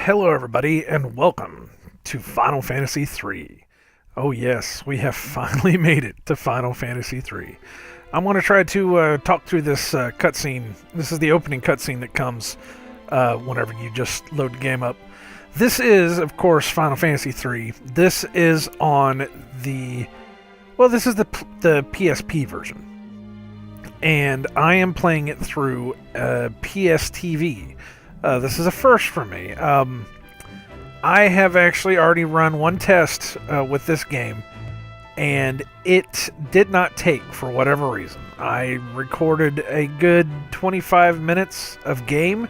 Hello, everybody, and welcome to Final Fantasy III. Oh, yes, we have finally made it to Final Fantasy III. I'm going to try to talk through this cutscene. This is the opening cutscene that comes whenever you just load the game up. This is, of course, Final Fantasy III. This is on the... Well, this is the PSP version. And I am playing it through pstv. This is a first for me. I have actually already run one test with this game, and it did not take for whatever reason. I recorded a good 25 minutes of game,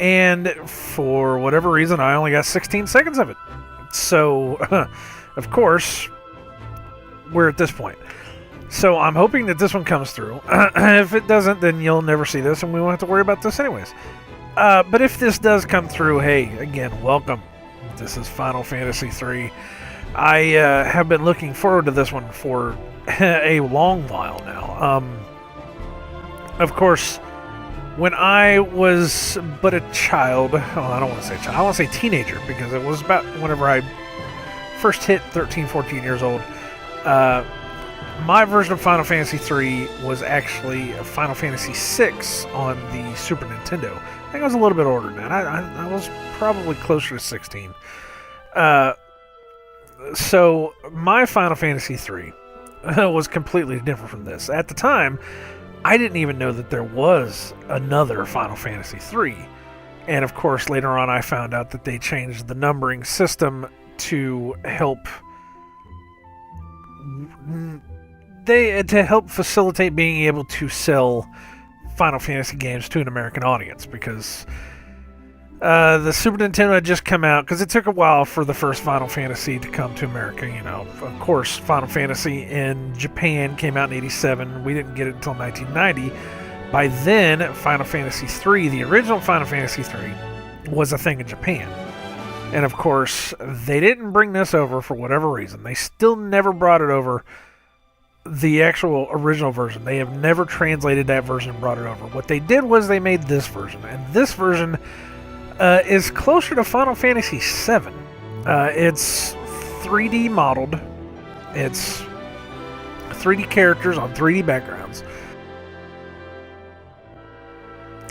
and for whatever reason, I only got 16 seconds of it. So, of course, we're at this point. So I'm hoping that this one comes through. If it doesn't, then you'll never see this, and we won't have to worry about this anyways. But if this does come through, hey, again, welcome. This is Final Fantasy III. I have been looking forward to this one for a long while now. Of course, when I was but a child, I don't want to say child, I want to say teenager, because it was about whenever I first hit 13, 14 years old. My version of Final Fantasy III was actually Final Fantasy VI on the Super Nintendo. I think I was a little bit older than that. I was probably closer to 16. So my Final Fantasy III was completely different from this. At the time, I didn't even know that there was another Final Fantasy III. And of course, later on I found out that they changed the numbering system to help... to help facilitate being able to sell Final Fantasy games to an American audience, because the Super Nintendo had just come out, because it took a while for the first Final Fantasy to come to America. You know, of course, Final Fantasy in Japan came out in '87. We didn't get it until 1990. By then, Final Fantasy III, the original Final Fantasy III, was a thing in Japan. And of course, they didn't bring this over for whatever reason. They still never brought it over. The actual original version, they have never translated that version and brought it over. What they did was they made this version, and this version is closer to Final Fantasy VII. It's 3D modeled. It's 3D characters on 3D backgrounds.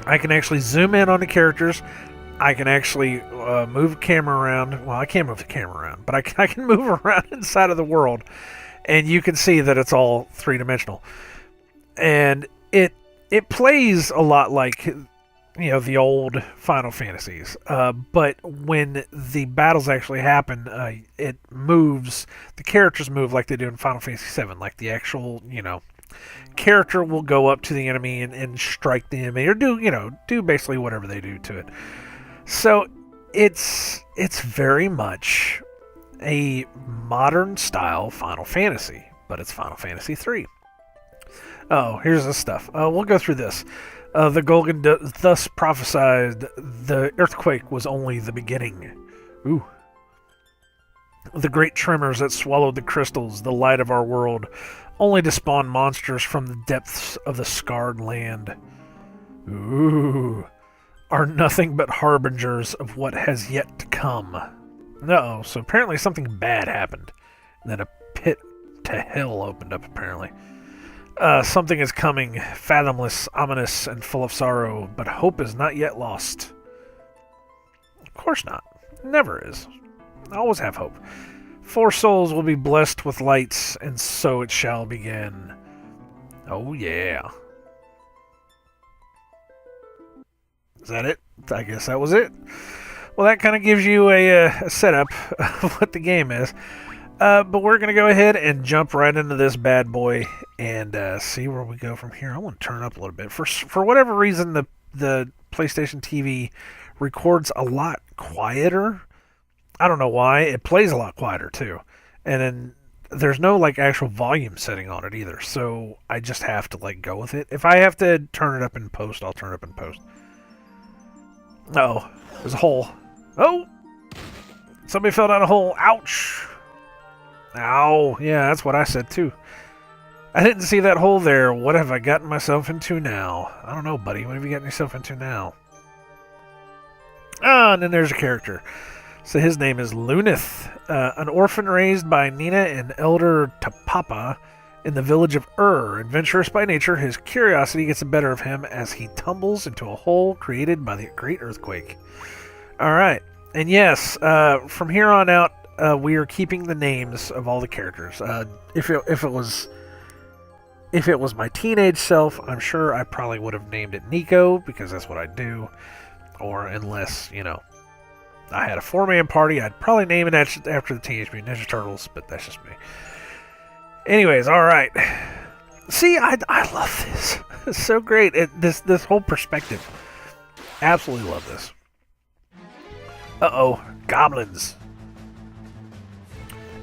I can actually zoom in on the characters. I can actually move the camera around. Well, I can't move the camera around, but I can move around inside of the world. And you can see that it's all three-dimensional. And it plays a lot like, you know, the old Final Fantasies. But when the battles actually happen, it moves, the characters move like they do in Final Fantasy VII. Like the actual, you know, character will go up to the enemy and strike the enemy, or do basically whatever they do to it. So it's very much a modern style Final Fantasy, but it's Final Fantasy III. Oh, here's the stuff. We'll go through this. The Golgan thus prophesied the earthquake was only the beginning. Ooh. The great tremors that swallowed the crystals, the light of our world, only to spawn monsters from the depths of the scarred land. Ooh. Are nothing but harbingers of what has yet to come. No, so apparently something bad happened. And then a pit to hell opened up, apparently. Something is coming, fathomless, ominous, and full of sorrow, but hope is not yet lost. Of course not. Never is. I always have hope. 4 souls will be blessed with lights, and so it shall begin. Oh yeah. Is that it? I guess that was it. Well, that kind of gives you a setup of what the game is. But we're going to go ahead and jump right into this bad boy and see where we go from here. I want to turn up a little bit. For whatever reason, the PlayStation TV records a lot quieter. I don't know why. It plays a lot quieter, too. And then there's no, like, actual volume setting on it either. So I just have to, like, go with it. If I have to turn it up in post, I'll turn it up in post. Oh, there's a hole. Oh! Somebody fell down a hole. Ouch! Ow. Yeah, that's what I said, too. I didn't see that hole there. What have I gotten myself into now? I don't know, buddy. What have you gotten yourself into now? Ah, and then there's a character. So his name is Lunith, an orphan raised by Nina and elder Tapapa in the village of Adventurous by nature, his curiosity gets the better of him as he tumbles into a hole created by the great earthquake. All right, and yes, from here on out, we are keeping the names of all the characters. If it was my teenage self, I'm sure I probably would have named it Nico because that's what I do. Or unless, I had a 4-man party, I'd probably name it after the Teenage Mutant Ninja Turtles, but that's just me. Anyways, all right. See, I love this. It's so great. This whole perspective. Absolutely love this. Uh-oh, goblins.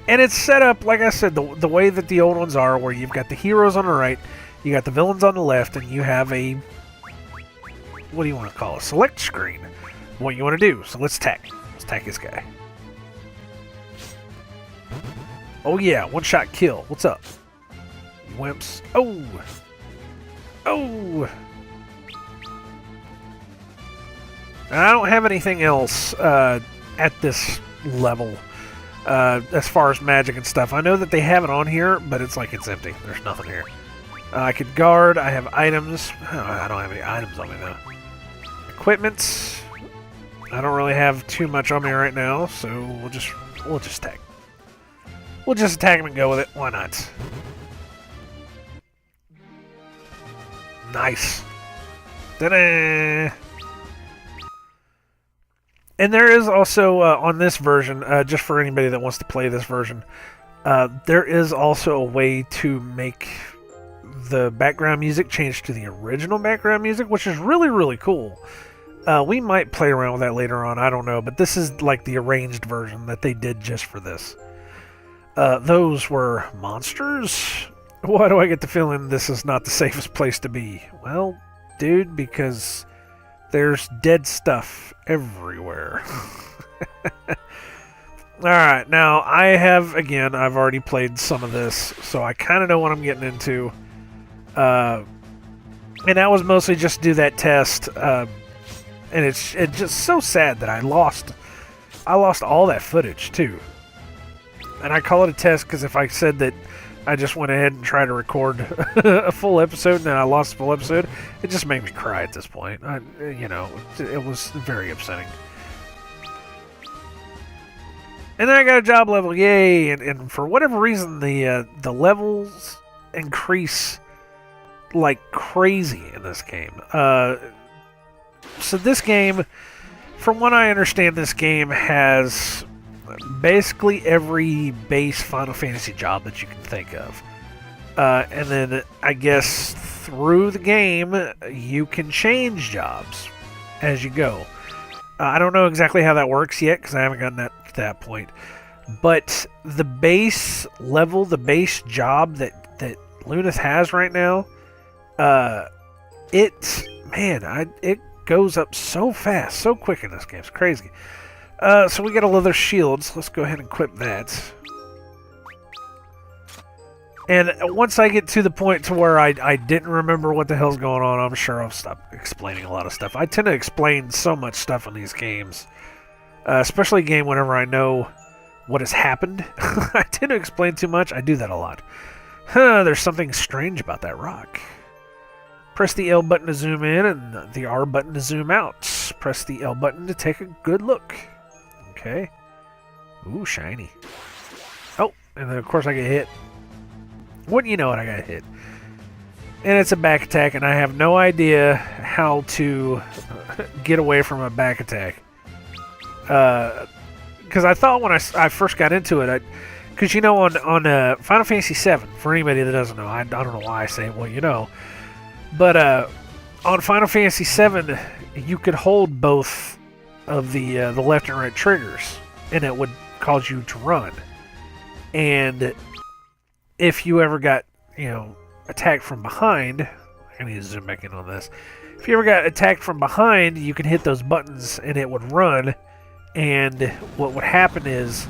And it's set up, like I said, the way that the old ones are, where you've got the heroes on the right, you got the villains on the left, and you have a, what do you want to call it? Select screen. What you want to do. So let's attack. Let's attack this guy. Oh yeah, one-shot kill. What's up? You wimps. Oh! Oh! I don't have anything else at this level as far as magic and stuff. I know that they have it on here, but it's like it's empty. There's nothing here. I could guard. I have items. I don't have any items on me though. Equipment. I don't really have too much on me right now, so we'll just attack. We'll just attack him and go with it. Why not? Nice. Ta-da! And there is also, on this version, just for anybody that wants to play this version, there is also a way to make the background music change to the original background music, which is really, really cool. We might play around with that later on, I don't know, but this is like the arranged version that they did just for this. Those were monsters? Why do I get the feeling this is not the safest place to be? Well, dude, because there's dead stuff everywhere. Alright, now I've already played some of this, so I kind of know what I'm getting into. And that was mostly just to do that test, and it's just so sad that I lost all that footage, too. And I call it a test because if I said that I just went ahead and tried to record a full episode and then I lost a full episode, it just made me cry at this point. It was very upsetting. And then I got a job level, yay! And for whatever reason, the levels increase like crazy in this game. So this game, from what I understand, this game has basically every base Final Fantasy job that you can think of. And then, I guess, through the game, you can change jobs as you go. I don't know exactly how that works yet, because I haven't gotten to that point. But the base level, the base job that Lunith has right now, it goes up so fast, so quick in this game. It's crazy. So we got a leather shield, so let's go ahead and equip that. And once I get to the point to where I didn't remember what the hell's going on, I'm sure I'll stop explaining a lot of stuff. I tend to explain so much stuff in these games. Especially a game whenever I know what has happened. I tend to explain too much. I do that a lot. There's something strange about that rock. Press the L button to zoom in and the R button to zoom out. Press the L button to take a good look. Okay. Ooh, shiny. Oh, and then of course I get hit. Wouldn't you know it, I got hit. And it's a back attack, and I have no idea how to get away from a back attack. Because I thought when I first got into it, because on Final Fantasy VII, for anybody that doesn't know, I don't know why I say, well, you know. But on Final Fantasy VII, you could hold both of the left and right triggers, and it would cause you to run. And if you ever got, attacked from behind, I need to zoom back in on this. If you ever got attacked from behind, you could hit those buttons, and it would run. And what would happen is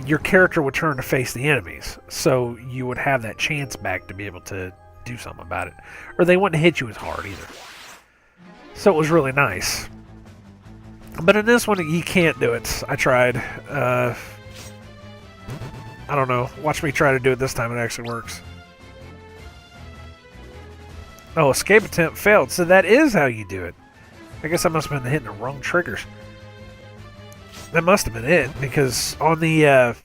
your character would turn to face the enemies, so you would have that chance back to be able to do something about it. Or they wouldn't hit you as hard either. So it was really nice. But in this one, you can't do it. I tried. I don't know. Watch me try to do it this time. It actually works. Oh, escape attempt failed. So that is how you do it. I guess I must have been hitting the wrong triggers. That must have been it, because on the on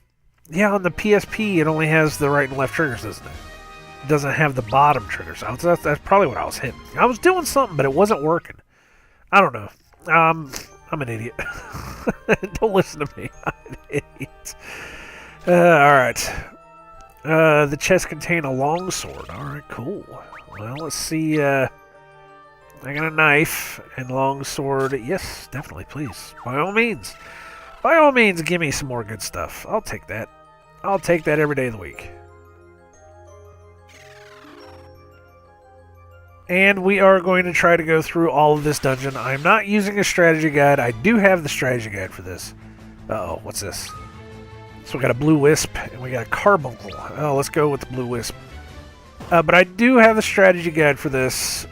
the PSP it only has the right and left triggers, doesn't it? It doesn't have the bottom triggers. That's probably what I was hitting. I was doing something, but it wasn't working. I don't know. I'm an idiot. Don't listen to me. I'm an idiot. Alright. The chest contained a long sword. Alright, cool. Well, let's see. I got a knife and long sword. Yes, definitely, please. By all means. By all means, give me some more good stuff. I'll take that. I'll take that every day of the week. And we are going to try to go through all of this dungeon. I'm not using a strategy guide. I do have the strategy guide for this. Uh-oh, what's this? So we got a blue wisp, and we got a carbuncle. Oh, let's go with the blue wisp. But I do have the strategy guide for this.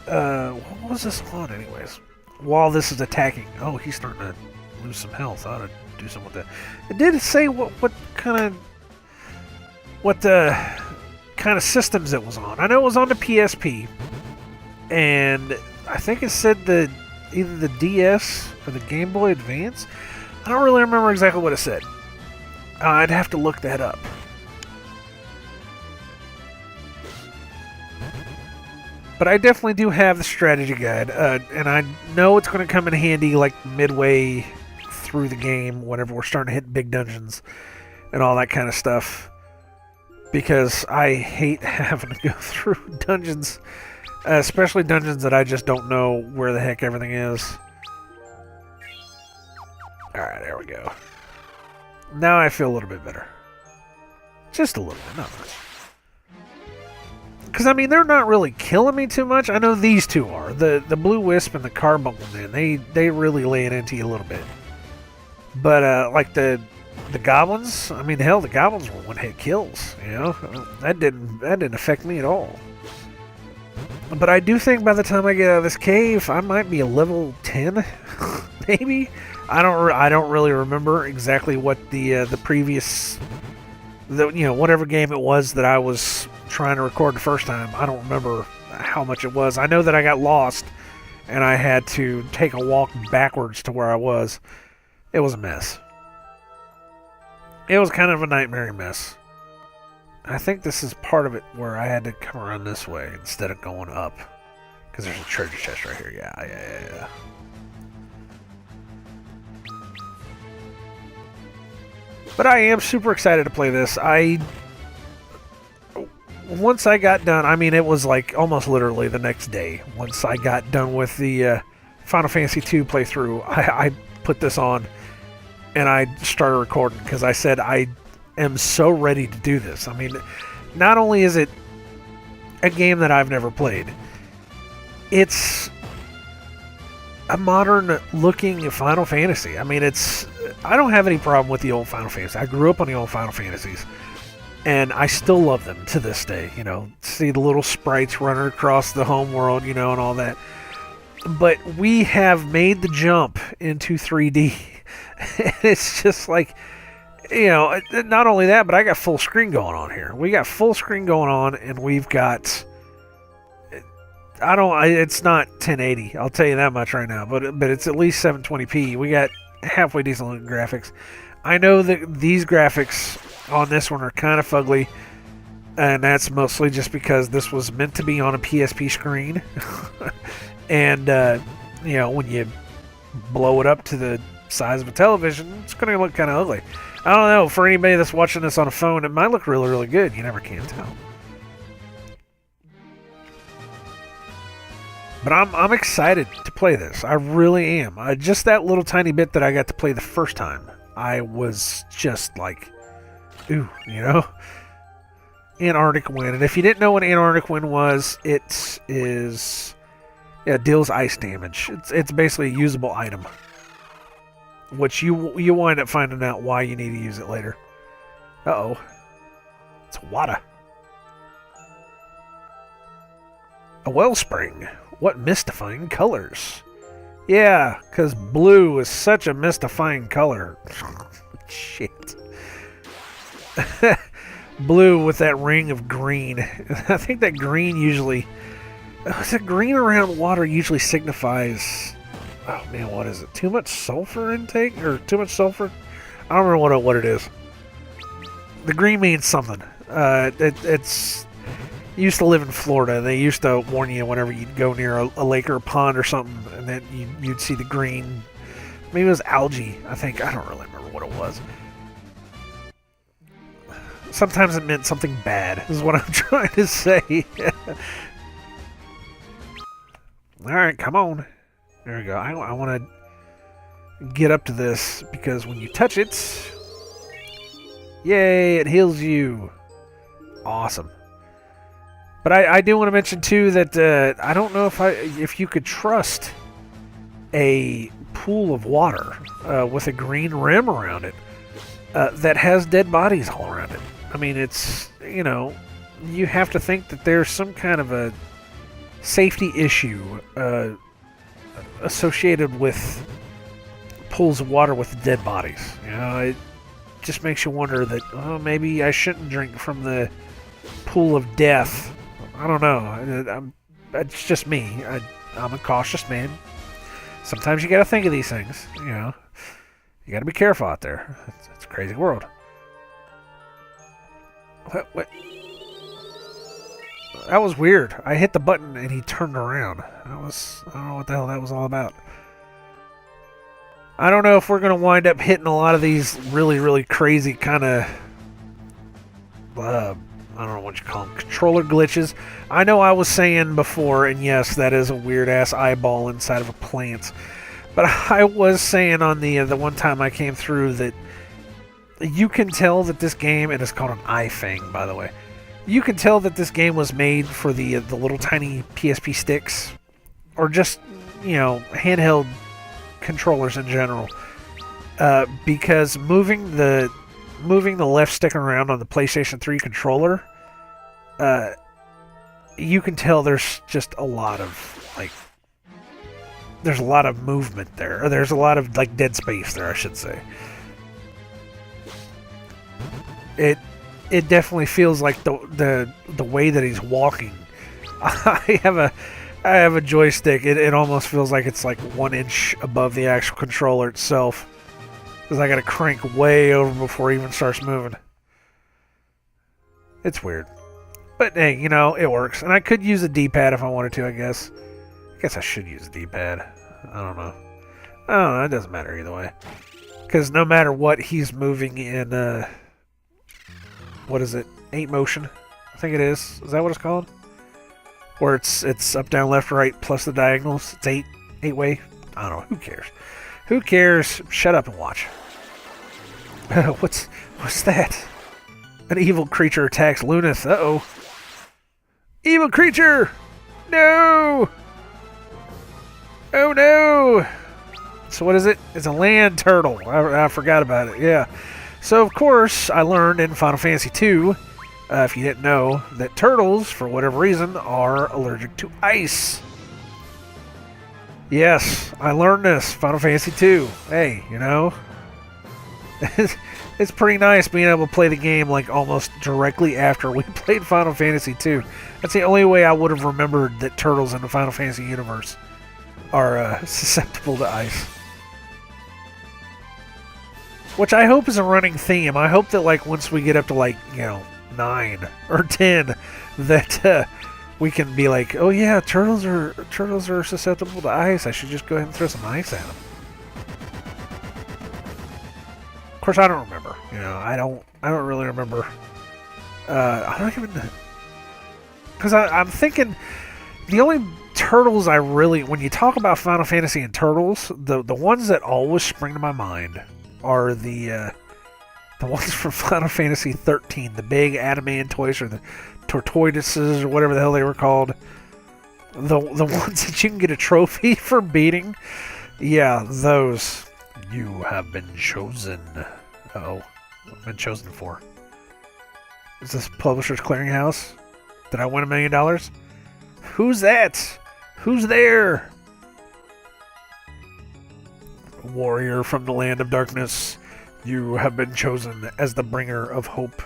What was this on, anyways? While this is attacking. Oh, he's starting to lose some health. I ought to do something with that. It did say what kind of systems it was on. I know it was on the PSP, and I think it said either the DS or the Game Boy Advance. I don't really remember exactly what it said. I'd have to look that up. But I definitely do have the strategy guide, and I know it's going to come in handy like midway through the game, whenever we're starting to hit big dungeons and all that kind of stuff. Because I hate having to go through dungeons, especially dungeons that I just don't know where the heck everything is. Alright, there we go. Now I feel a little bit better. Just a little bit, not much. Because, I mean, they're not really killing me too much. I know these two are. The Blue Wisp and the Carbuncle, man, they really lay it into you a little bit. But, like the goblins, I mean, hell, the goblins were one-hit kills, you know? That didn't affect me at all. But I do think by the time I get out of this cave, I might be a level 10, maybe? I don't really remember exactly what the previous, whatever game it was that I was trying to record the first time. I don't remember how much it was. I know that I got lost, and I had to take a walk backwards to where I was. It was a mess. It was kind of a nightmare mess. I think this is part of it where I had to come around this way instead of going up. Because there's a treasure chest right here. Yeah. But I am super excited to play this. Once I got done, I mean, it was like almost literally the next day. Once I got done with the Final Fantasy II playthrough, I put this on and I started recording because I said I am so ready to do this. I mean, not only is it a game that I've never played, it's a modern looking Final Fantasy. I mean, I don't have any problem with the old Final Fantasy. I grew up on the old Final Fantasies, and I still love them to this day. See the little sprites running across the home world, and all that. But we have made the jump into 3D. It's just like, not only that, but I got full screen going on here. We got full screen going on, and we've got, it's not 1080, I'll tell you that much right now, but it's at least 720p. We got halfway decent looking graphics. I know that these graphics on this one are kind of fugly, and that's mostly just because this was meant to be on a PSP screen. And, when you blow it up to the size of a television, it's going to look kind of ugly. I don't know, for anybody that's watching this on a phone, it might look really, really good. You never can tell. But I'm excited to play this. I really am. Just that little tiny bit that I got to play the first time, I was just like, ooh, Antarctic Wind. And if you didn't know what Antarctic Wind was, it deals ice damage. It's basically a usable item, which you wind up finding out why you need to use it later. Uh-oh. It's water. A wellspring. What mystifying colors. Yeah, because blue is such a mystifying color. Shit. Blue with that ring of green. I think that green usually... that green around water usually signifies... Oh man, what is it? Too much sulfur intake? Or too much sulfur? I don't remember what it is. The green means something. It's... used to live in Florida. They used to warn you whenever you'd go near a lake or a pond or something, and then you'd see the green. Maybe it was algae, I think. I don't really remember what it was. Sometimes it meant something bad, is what I'm trying to say. Alright, come on. There we go. I want to get up to this, because when you touch it... Yay, it heals you. Awesome. But I do want to mention, too, that I don't know if you could trust a pool of water with a green rim around it that has dead bodies all around it. I mean, it's, you know, you have to think that there's some kind of a safety issue associated with pools of water with dead bodies. You know, it just makes you wonder that, oh, maybe I shouldn't drink from the pool of death. I don't know. It's just me. I'm a cautious man. Sometimes you got to think of these things. You know, you got to be careful out there. It's a crazy world. What? That was weird. I hit the button and he turned around. I don't know what the hell that was all about. I don't know if we're going to wind up hitting a lot of these really, really crazy kind of... I don't know what you call them, controller glitches. I know I was saying before, and yes, that is a weird-ass eyeball inside of a plant. But I was saying on the one time I came through that you can tell that this game, and it's called an eye fang, by the way. You can tell that this game was made for the little tiny PSP sticks, or just, you know, handheld controllers in general, because moving the left stick around on the PlayStation 3 controller, you can tell there's just a lot of, like, there's a lot of movement there. Or there's a lot of, like, dead space there, I should say. It definitely feels like the way that he's walking. I have a joystick. It almost feels like it's like 1 inch above the actual controller itself. Because I gotta crank way over before he even starts moving. It's weird. But hey, you know, it works. And I could use a D-pad if I wanted to, I guess. I guess I should use a D-pad. I don't know. It doesn't matter either way. Because no matter what, he's moving in, what is it? 8 motion? I think it is. Is that what it's called? Where it's up, down, left, right, plus the diagonals. It's 8-way. I don't know. Who cares? Who cares? Shut up and watch. What's that? An evil creature attacks Lunith. Uh-oh. Evil creature! No! Oh no! So what is it? It's a land turtle. I forgot about it. Yeah. So of course, I learned in Final Fantasy II, if you didn't know, that turtles, for whatever reason, are allergic to ice. Yes, I learned this. Final Fantasy II. Hey, you know, it's pretty nice being able to play the game like almost directly after we played Final Fantasy II. That's the only way I would have remembered that turtles in the Final Fantasy universe are susceptible to ice. Which I hope is a running theme. I hope that, like, once we get up to, like, you know, 9 or 10, that we can be like, oh yeah, turtles are susceptible to ice. I should just go ahead and throw some ice at them. Of course, I don't remember. You know, I don't really remember. I don't even, because I'm thinking the only turtles I really, when you talk about Final Fantasy and turtles, the ones that always spring to my mind are the ones from Final Fantasy 13, the big adamant toys, or the Tortoiduses, or whatever the hell they were called. The ones that you can get a trophy for beating. Yeah, those. You have been chosen. Uh-oh. I've been chosen for. Is this Publishers Clearinghouse? Did I win $1 million? Who's that? Who's there? warrior from the land of darkness. You have been chosen as the bringer of hope.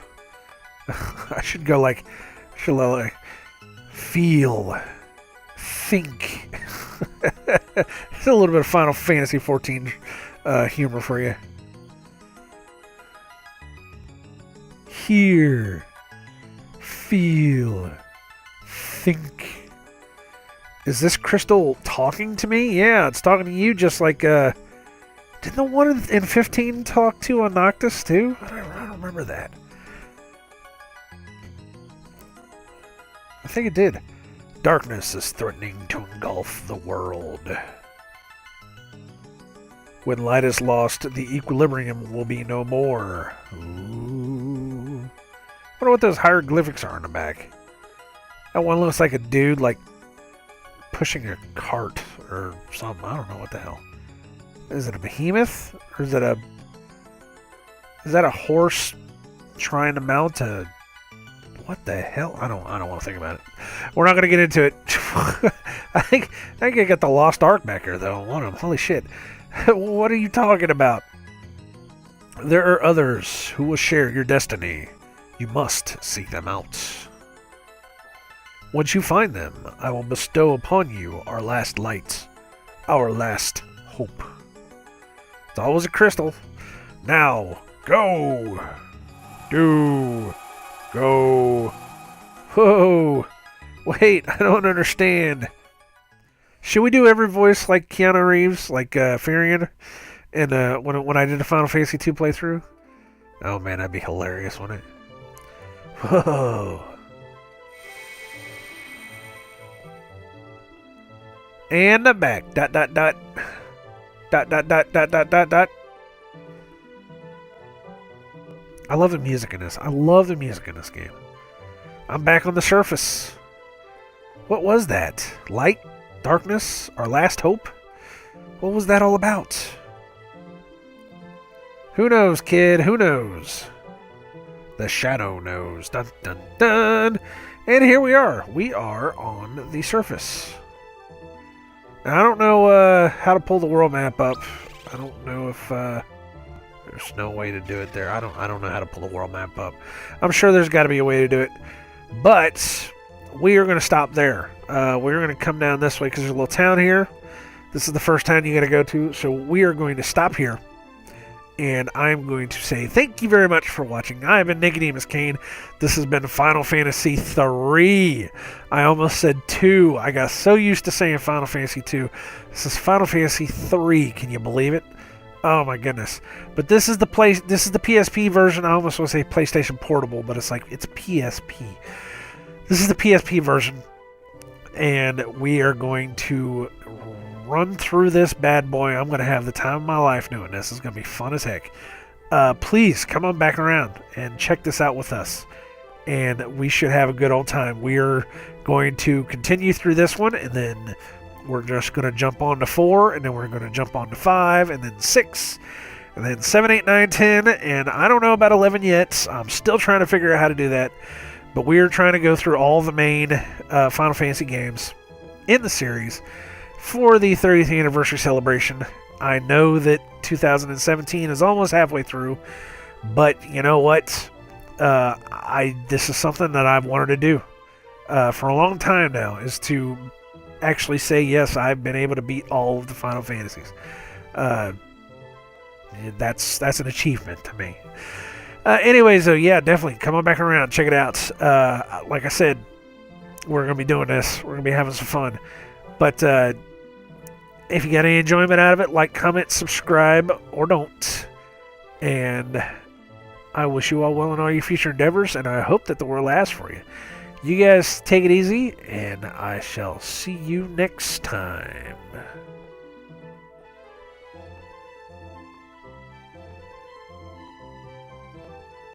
I should go like, feel, think. It's a little bit of Final Fantasy 14 humor for you. Hear, feel, think. Is this crystal talking to me? Yeah, it's talking to you just like, didn't the one in 15 talk to a Noctis too? I don't remember that. I think it did. Darkness is threatening to engulf the world. When light is lost, the equilibrium will be no more. Ooh. I wonder what those hieroglyphics are in the back. That one looks like a dude, like, pushing a cart or something. I don't know what the hell. Is it a behemoth? Or is that a horse trying to mount a... What the hell? I don't want to think about it. We're not going to get into it. I think I got the Lost Ark back here, though. One of them. Holy shit. What are you talking about? There are others who will share your destiny. You must seek them out. Once you find them, I will bestow upon you our last light, our last hope. It's always a crystal. Now, go! Do! Go! Whoa! Wait, I don't understand. Should we do every voice like Keanu Reeves, like Furion, and when I did the Final Fantasy 2 playthrough? Oh man, that'd be hilarious, wouldn't it? Whoa! And I'm back. Dot dot dot. Dot dot dot dot dot dot dot. I love the music in this. I love the music in this game. I'm back on the surface. What was that? Light? Darkness? Our last hope? What was that all about? Who knows, kid? Who knows? The shadow knows. Dun dun dun. And here we are. We are on the surface. Now, I don't know how to pull the world map up. I don't know if there's no way to do it there. I don't know how to pull the world map up. I'm sure there's got to be a way to do it. But we are going to stop there. We're going to come down this way because there's a little town here. This is the first town you got to go to. So we are going to stop here. And I'm going to say thank you very much for watching. I have been nicodemoscain. This has been Final Fantasy 3. I almost said 2. I got so used to saying Final Fantasy 2. This is Final Fantasy 3. Can you believe it? Oh my goodness. But this is the PSP version. I almost want to say PlayStation Portable, but it's PSP. This is the PSP version. And we are going to run through this bad boy. I'm going to have the time of my life doing this. It's going to be fun as heck. Please come on back around and check this out with us. And we should have a good old time. We are going to continue through this one, and then we're just going to jump on to 4, and then we're going to jump on to 5, and then 6, and then 7, 8, 9, 10, and I don't know about 11 yet. I'm still trying to figure out how to do that. But we are trying to go through all the main Final Fantasy games in the series for the 30th anniversary celebration. I know that 2017 is almost halfway through, but you know what? This is something that I've wanted to do for a long time now, is to actually say, yes, I've been able to beat all of the Final Fantasies. That's an achievement to me. Anyways, yeah, definitely come on back around, check it out. Like I said, we're going to be doing this. We're going to be having some fun. But if you got any enjoyment out of it, like, comment, subscribe, or don't. And I wish you all well in all your future endeavors, and I hope that the world lasts for you. You guys take it easy, and I shall see you next time.